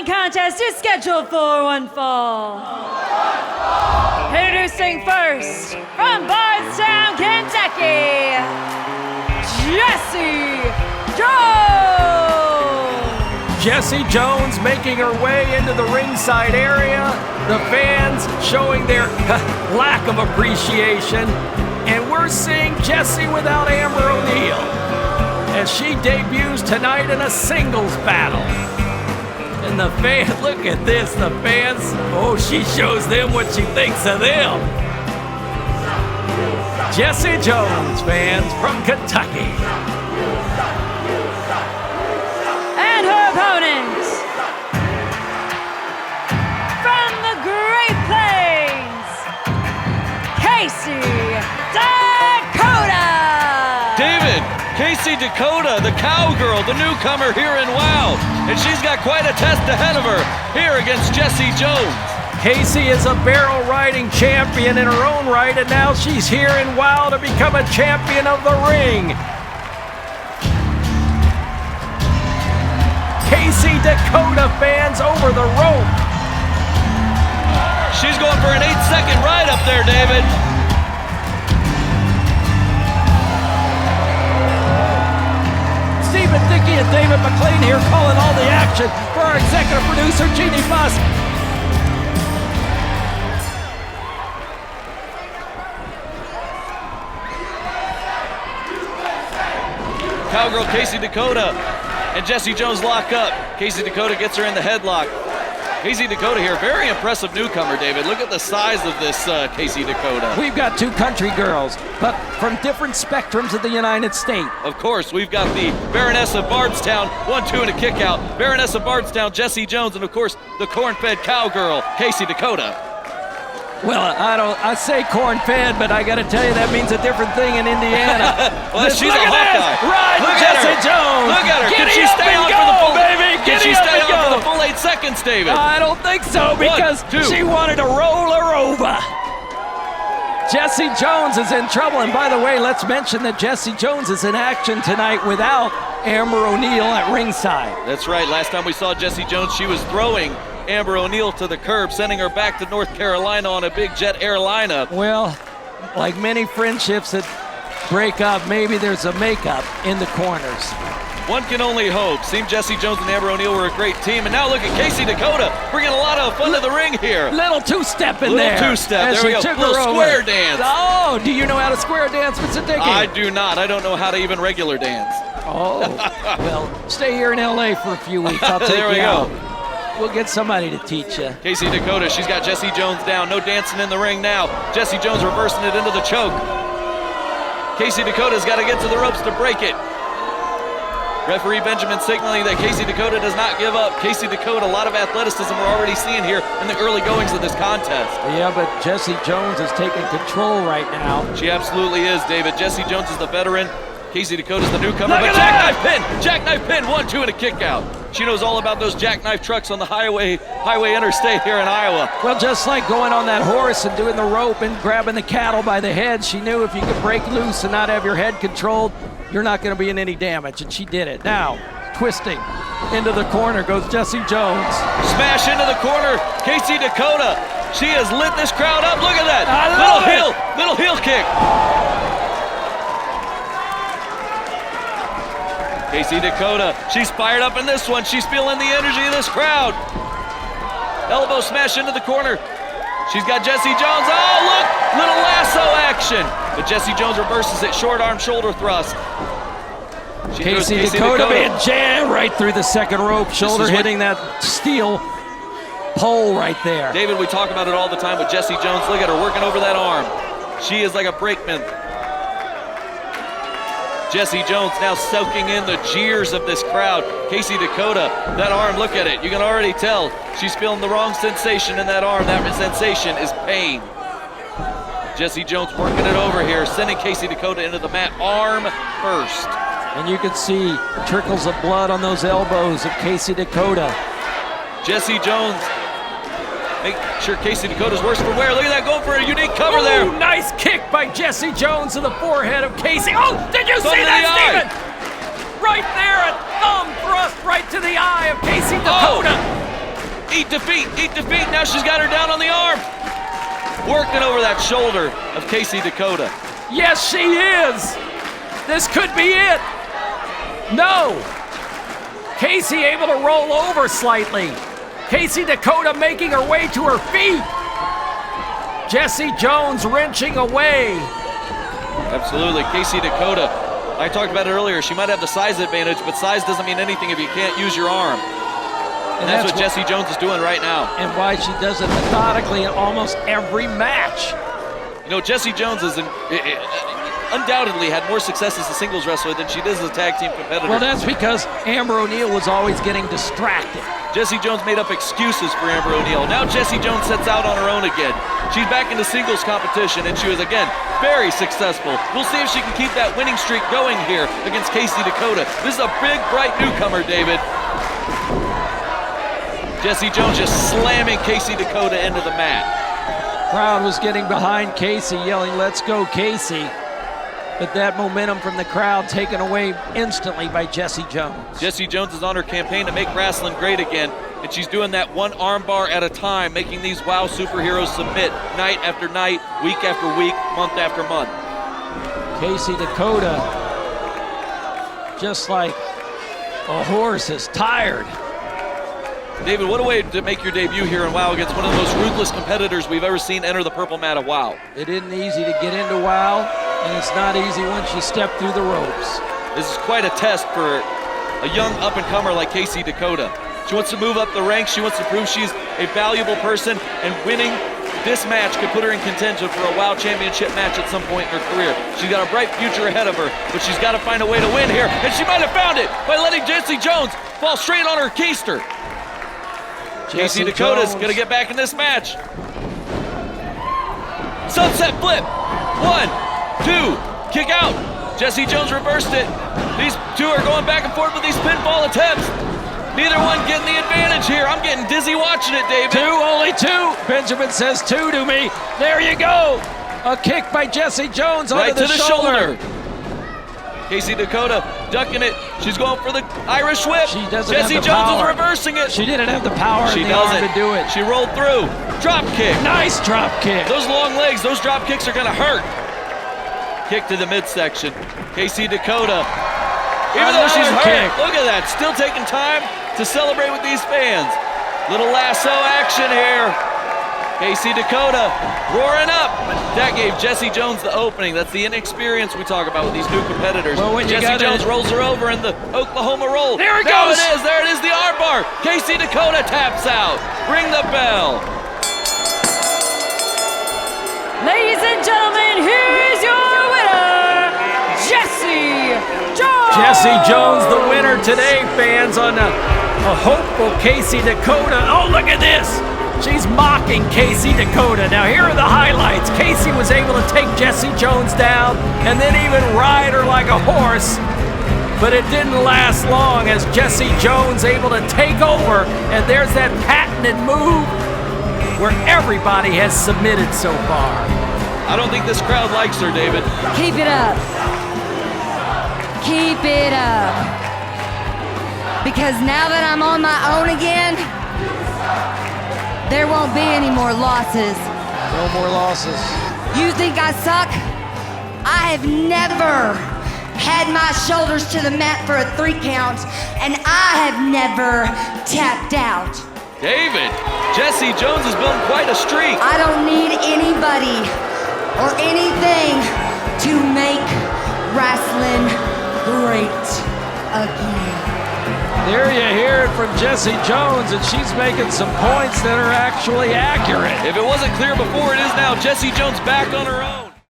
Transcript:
following contest is scheduled for one fall. Introducing first, from Bardstown, Kentucky, Jessie Jones! Jessie Jones making her way into the ringside area. The fans showing their lack of appreciation. And we're seeing Jessie without Amber O'Neal as she debuts tonight in a singles battle. And the fans, look at this, the fans, oh, she shows them what she thinks of them. Jessie Jones, fans, from Kentucky. And her opponent, from the Great Plains, Dakota! David, Dakota, the cowgirl, the newcomer here in WOW. And she's got quite a test ahead of her here against Jessie Jones. Casey is a barrel riding champion in her own right, and now she's here in WOW to become a champion of the ring. Dakota fans over the rope. She's going for an 8-second ride up there, David. Stephen Dickey and David McLean here calling all the action for our executive producer, Jeannie Buss. Cowgirl Dakota and Jessie Jones lock up. Dakota gets her in the headlock. Dakota here, very impressive newcomer, David. Look at the size of this Dakota. We've got two country girls, but from different spectrums of the United States. Of course, we've got the Baroness of Bardstown, 1-2 and a kick out. Baroness of Bardstown, Jessie Jones, and of course, the corn-fed cowgirl, Dakota. Well, I say corn-fed, but I gotta tell you, that means a different thing in Indiana. Well, she's a Hawkeye. Right, Jessie Jones. Look at her. Can she stay on for the full, baby? Can she stay on for the full 8 seconds, David? I don't think so, because she wanted to roll her over. Jessie Jones is in trouble, and by the way, let's mention that Jessie Jones is in action tonight without Amber O'Neal at ringside. That's right. Last time we saw Jessie Jones, she was throwing Amber O'Neal to the curb, sending her back to North Carolina on a big jet airliner. Well, like many friendships that break up, maybe there's a makeup in the corners. One can only hope. Seemed Jessie Jones and Amber O'Neal were a great team, and now look at Dakota bringing a lot of fun to the ring here. Little two-step in there. Little two-step, there we go. Little square dance. Oh, do you know how to square dance, Mr. Dickey? I do not. I don't know how to even regular dance. Oh, well, stay here in LA for a few weeks. I'll take you There we go. We'll get somebody to teach you. Dakota, she's got Jessie Jones down. No dancing in the ring now. Jessie Jones reversing it into the choke. Dakota's got to get to the ropes to break it. Referee Benjamin signaling that Dakota does not give up. Dakota, a lot of athleticism we're already seeing here in the early goings of this contest. Yeah, but Jessie Jones is taking control right now. She absolutely is, David. Jessie Jones is the veteran. Dakota's the newcomer, but jackknife pin, 1-2 and a kick out. She knows all about those jackknife trucks on the highway interstate here in Iowa. Well, just like going on that horse and doing the rope and grabbing the cattle by the head, she knew if you could break loose and not have your head controlled, you're not going to be in any damage, and she did it. Now, twisting into the corner goes Jessie Jones. Smash into the corner, Dakota. She has lit this crowd up. Look at that. Little heel kick. Dakota, she's fired up in this one. She's feeling the energy of this crowd. Elbow smash into the corner. She's got Jessie Jones. Oh, look, little lasso action. But Jessie Jones reverses it, short arm shoulder thrust. Dakota being jammed right through the second rope, shoulder hitting that steel pole right there. David, we talk about it all the time with Jessie Jones. Look at her working over that arm. She is like a brakeman. Jessie Jones now soaking in the jeers of this crowd. Dakota, that arm, look at it. You can already tell she's feeling the wrong sensation in that arm. That sensation is pain. Jessie Jones working it over here, sending Dakota into the mat, arm first. And you can see trickles of blood on those elbows of Dakota. Jessie Jones, make sure Dakota's worse for wear. Look at that, going for a unique cover there. Nice kick by Jessie Jones to the forehead of Casey. Oh, did you see that, Stephen? Right there, a thumb thrust right to the eye of Dakota. Eat defeat, eat defeat. Now she's got her down on the arm. Working over that shoulder of Casey Dakota. Yes, she is. This could be it. No. Casey able to roll over slightly. Casey Dakota making her way to her feet. Jessie Jones wrenching away. Absolutely, Casey Dakota. I talked about it earlier. She might have the size advantage, but size doesn't mean anything if you can't use your arm. And that's what Jessie Jones is doing right now. And why she does it methodically in almost every match. You know, Jessie Jones is undoubtedly had more success as a singles wrestler than she does as a tag team competitor. Well, that's because Amber O'Neal was always getting distracted. Jessie Jones made up excuses for Amber O'Neal. Now Jessie Jones sets out on her own again. She's back into singles competition, and she was, again, very successful. We'll see if she can keep that winning streak going here against Casey Dakota. This is a big, bright newcomer, David. Jessie Jones just slamming Casey Dakota into the mat. Crowd was getting behind Casey, yelling, "Let's go, Casey." But that momentum from the crowd taken away instantly by Jessie Jones. Jessie Jones is on her campaign to make wrestling great again, and she's doing that one arm bar at a time, making these WOW superheroes submit night after night, week after week, month after month. Casey Dakota, just like a horse, is tired. David, what a way to make your debut here in WOW against one of the most ruthless competitors we've ever seen enter the purple mat of WOW. It isn't easy to get into WOW, and it's not easy once you step through the ropes. This is quite a test for a young up-and-comer like Casey Dakota. She wants to move up the ranks. She wants to prove she's a valuable person, and winning this match could put her in contention for a WOW Championship match at some point in her career. She's got a bright future ahead of her, but she's got to find a way to win here, and she might have found it by letting Jessie Jones fall straight on her keister. Casey Dakota's gonna get back in this match. Sunset flip. 1, 2, kick out. Jessie Jones reversed it. These two are going back and forth with these pinfall attempts. Neither one getting the advantage here. I'm getting dizzy watching it, David. Only two. Benjamin says 2 to me. There you go. A kick by Jessie Jones right onto the shoulder. Casey Dakota ducking it. She's going for the Irish whip. She doesn't Jessie have the Jones power. is reversing it. She didn't have the power She in the arm doesn't. to do it. She rolled through. Drop kick. Nice drop kick. Those long legs, those drop kicks are gonna hurt. Kick to the midsection. Casey Dakota, even though she's hurt, kick. look at that, still taking time to celebrate with these fans. Little lasso action here. Casey Dakota roaring up. That gave Jessie Jones the opening. That's the inexperience we talk about with these new competitors. Well, when Jessie Jones rolls her over in the Oklahoma roll. There it goes. goes. There it is, the armbar. Casey Dakota taps out. Ring the bell. Ladies and gentlemen, here's your winner, Jessie Jones. Jessie Jones, the winner today, fans, on a hopeful Casey Dakota. Oh, look at this. She's mocking Casey Dakota. Now, here are the highlights. Casey was able to take Jessie Jones down and then even ride her like a horse. But it didn't last long as Jessie Jones able to take over. And there's that patented move where everybody has submitted so far. I don't think this crowd likes her, David. Keep it up. Keep it up. Because now that I'm on my own again, there won't be any more losses. No more losses. You think I suck? I have never had my shoulders to the mat for a 3 count, and I have never tapped out. David, Jessie Jones is building quite a streak. I don't need anybody or anything to make wrestling great again. There you hear it from Jessie Jones, and she's making some points that are actually accurate. If it wasn't clear before, it is now. Jessie Jones back on her own.